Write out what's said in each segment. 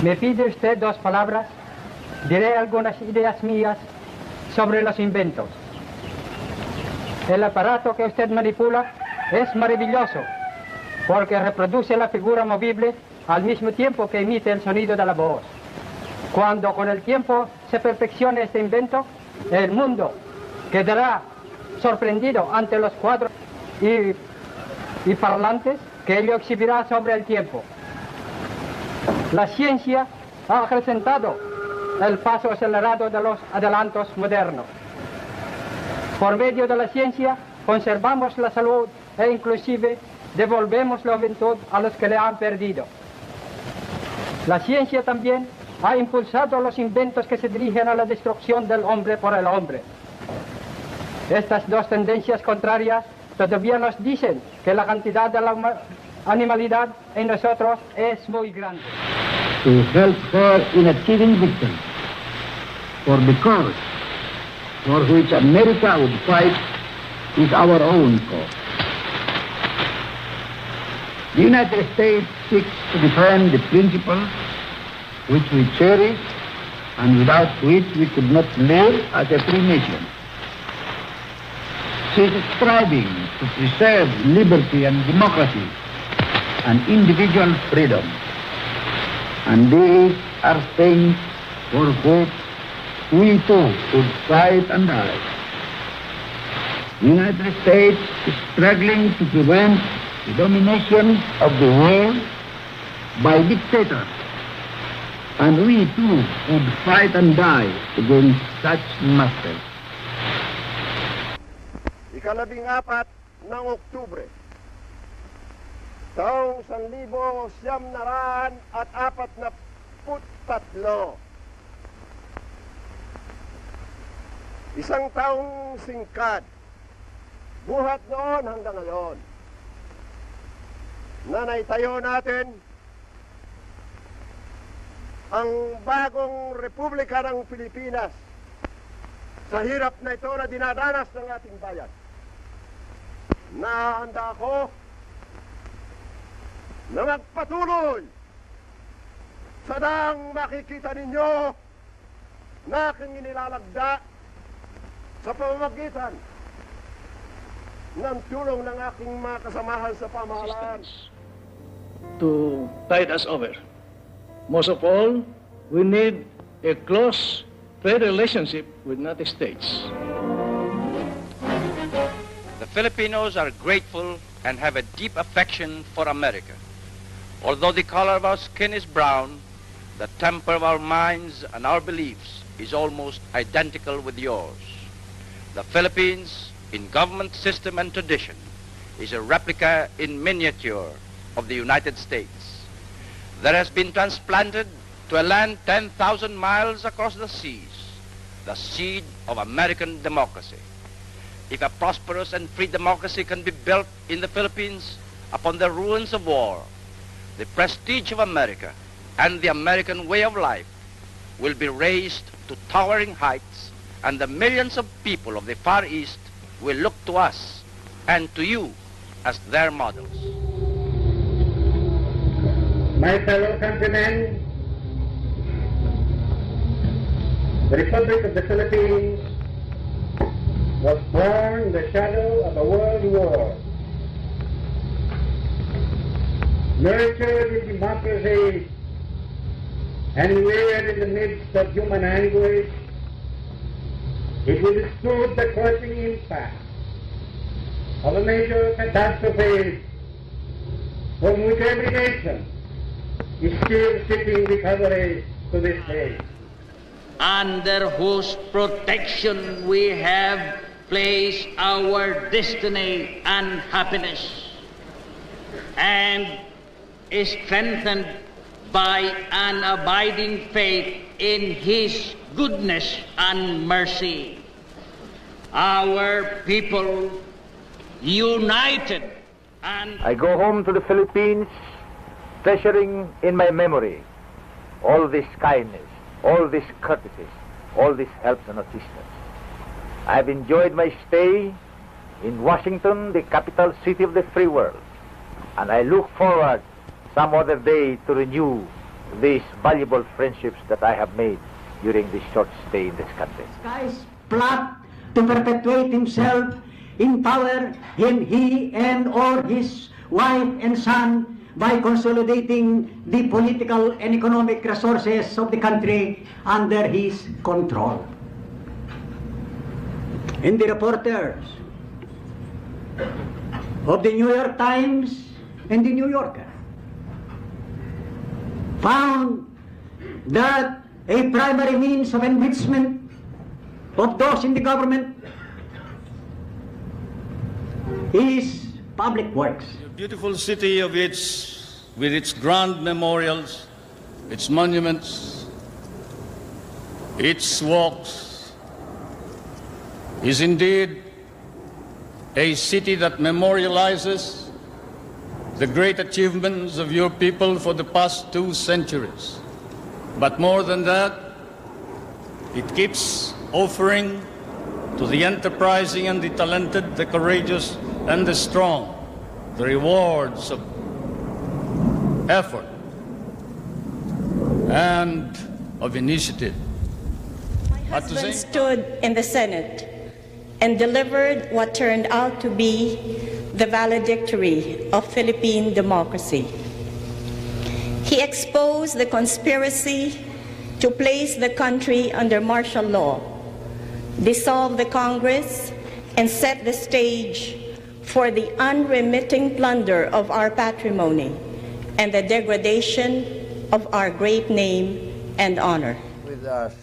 Me pide usted 2 palabras, diré algunas ideas mías sobre los inventos. El aparato que usted manipula es maravilloso, porque reproduce la figura movible al mismo tiempo que emite el sonido de la voz. Cuando con el tiempo se perfeccione este invento, el mundo quedará sorprendido ante los cuadros y parlantes que ello exhibirá sobre el tiempo. La ciencia ha acrecentado el paso acelerado de los adelantos modernos. Por medio de la ciencia conservamos la salud e inclusive devolvemos la juventud a los que le han perdido. La ciencia también ha impulsado los inventos que se dirigen a la destrucción del hombre por el hombre. Estas 2 tendencias contrarias todavía nos dicen que la cantidad de la animalidad en nosotros es muy grande. To help her in achieving victory for the cause for which America would fight is our own cause. The United States seeks to defend the principles which we cherish and without which we could not live as a free nation. She is striving to preserve liberty and democracy and individual freedom. And these are things for which we too should fight and die. The United States is struggling to prevent the domination of the world by dictators. And we too would fight and die against such masters. Ika-14 ng Oktubre, taong 1943. Isang taong singkad, buhat noon hanggang ngayon, na naitayo natin ang bagong Republika ng Pilipinas sa hirap na ito na dinadanas ng ating bayan. Nahanda ako na magpatuloy sa daang makikita ninyo na aking inilalagda sa pamamagitan ng tulong ng aking mga kasamahan sa pamahalaan. To tide us over. Most of all, we need a close trade relationship with the United States. The Filipinos are grateful and have a deep affection for America. Although the color of our skin is brown, the temper of our minds and our beliefs is almost identical with yours. The Philippines, in government system and tradition, is a replica in miniature of the United States. That has been transplanted to a land 10,000 miles across the seas, the seed of American democracy. If a prosperous and free democracy can be built in the Philippines upon the ruins of war, the prestige of America and the American way of life will be raised to towering heights, and the millions of people of the Far East will look to us and to you as their models. My fellow countrymen, the Republic of the Philippines was born in the shadow of a world war. Nurtured in democracy and reared in the midst of human anguish, it withstood the crushing impact of a major catastrophe from which every nation is still seeking recovery to this day. Under whose protection we have placed our destiny and happiness, and is strengthened by an abiding faith in His goodness and mercy. Our people, united and... I go home to the Philippines, treasuring in my memory all this kindness, all this courtesy, all this help and assistance. I've enjoyed my stay in Washington, the capital city of the free world, and I look forward some other day to renew these valuable friendships that I have made during this short stay in this country. Guy's plot to perpetuate himself in power, he and or his wife and son, by consolidating the political and economic resources of the country under his control. And the reporters of the New York Times and the New Yorker found that a primary means of enrichment of those in the government is public works. The beautiful city of with its grand memorials, its monuments, its walks, is indeed a city that memorializes the great achievements of your people for the past 2 centuries. But more than that, it keeps offering to the enterprising and the talented, the courageous and the strong, the rewards of effort and of initiative. My husband stood in the Senate and delivered what turned out to be the valedictory of Philippine democracy. He exposed the conspiracy to place the country under martial law, dissolve the Congress, and set the stage for the unremitting plunder of our patrimony and the degradation of our great name and honor. With us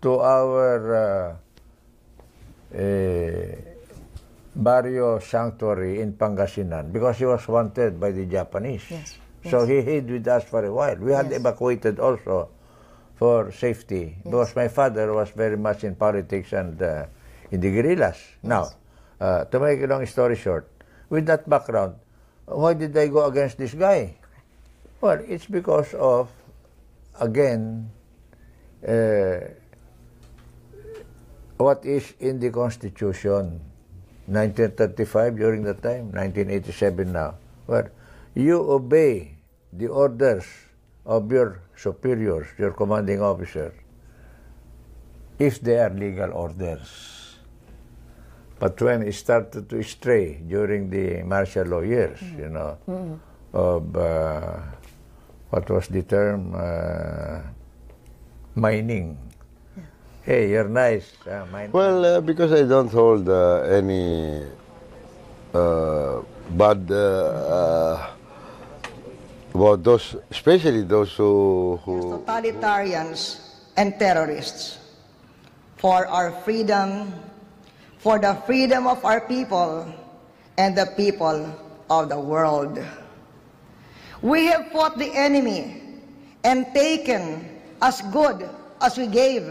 to our Barrio Sanctuary in Pangasinan because he was wanted by the Japanese. Yes. So he hid with us for a while. We had evacuated also for safety because my father was very much in politics and in the guerrillas. Now, to make a long story short, with that background, why did I go against this guy? Well, it's because of, again, what is in the Constitution, 1935 during that time, 1987 now, where you obey the orders of your superiors, your commanding officer, if they are legal orders. But when it started to stray during the martial law years, you know, of what was the term, mining. Hey, you're nice. Well, because I don't hold any bad about those, especially those who totalitarians and terrorists, for our freedom, for the freedom of our people and the people of the world. We have fought the enemy and taken as good as we gave,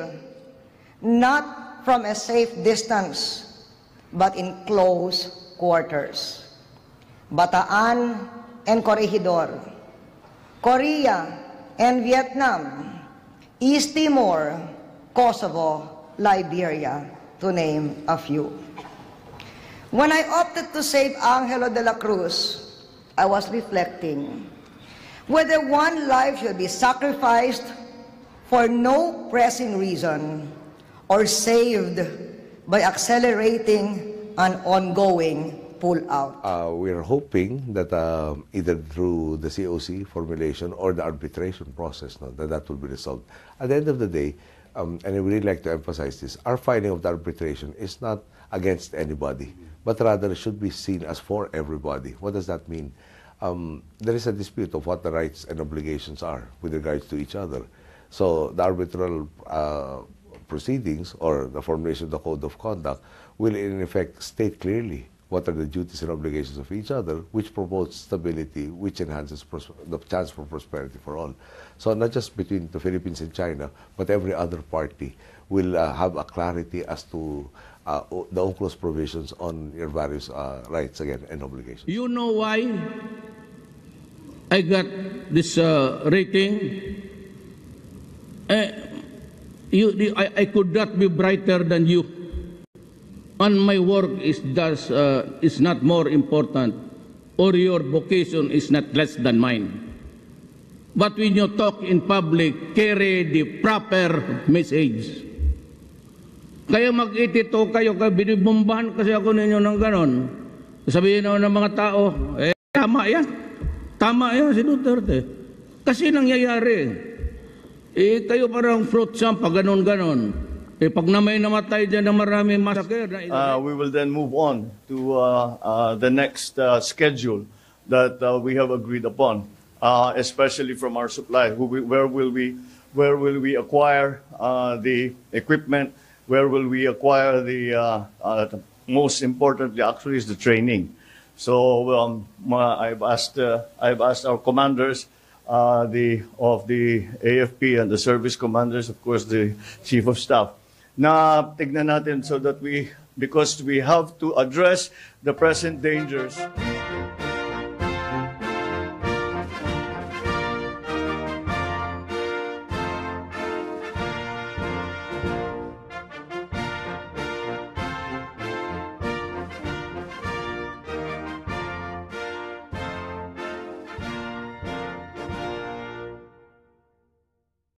not from a safe distance, but in close quarters. Bataan and Corregidor, Korea and Vietnam, East Timor, Kosovo, Liberia, to name a few. When I opted to save Angelo de la Cruz, I was reflecting whether one life should be sacrificed for no pressing reason or saved by accelerating an ongoing pull-out. We're hoping that either through the COC formulation or the arbitration process, that will be resolved. At the end of the day, and I would really like to emphasize this, our filing of the arbitration is not against anybody, but rather it should be seen as for everybody. What does that mean? There is a dispute of what the rights and obligations are with regards to each other. So the arbitral proceedings or the formulation of the code of conduct will in effect state clearly what are the duties and obligations of each other, which promotes stability, which enhances the chance for prosperity for all. So not just between the Philippines and China, but every other party will have a clarity as to the UNCLOS provisions on your various rights again and obligations. You know why I got this rating? I could not be brighter than you. And my work is not more important, or your vocation is not less than mine. but when you talk in public, carry the proper message. Kaya mag-itito kayo, binibombahan kasi ako ninyo ng ganon. Sabihin ng mga tao, tama yan. Tama yan si Duterte. Kasi nangyayari. Kayo parang fruit jump, pag ganon-ganon. Pag na may namatay dyan na marami massacre. We will then move on to the next schedule that we have agreed upon, especially from our supply. Where will we acquire the equipment? Where will we acquire the most importantly actually is the training. So I've asked our commanders of the AFP and the service commanders, of course the chief of staff, na tignan natin so that because we have to address the present dangers.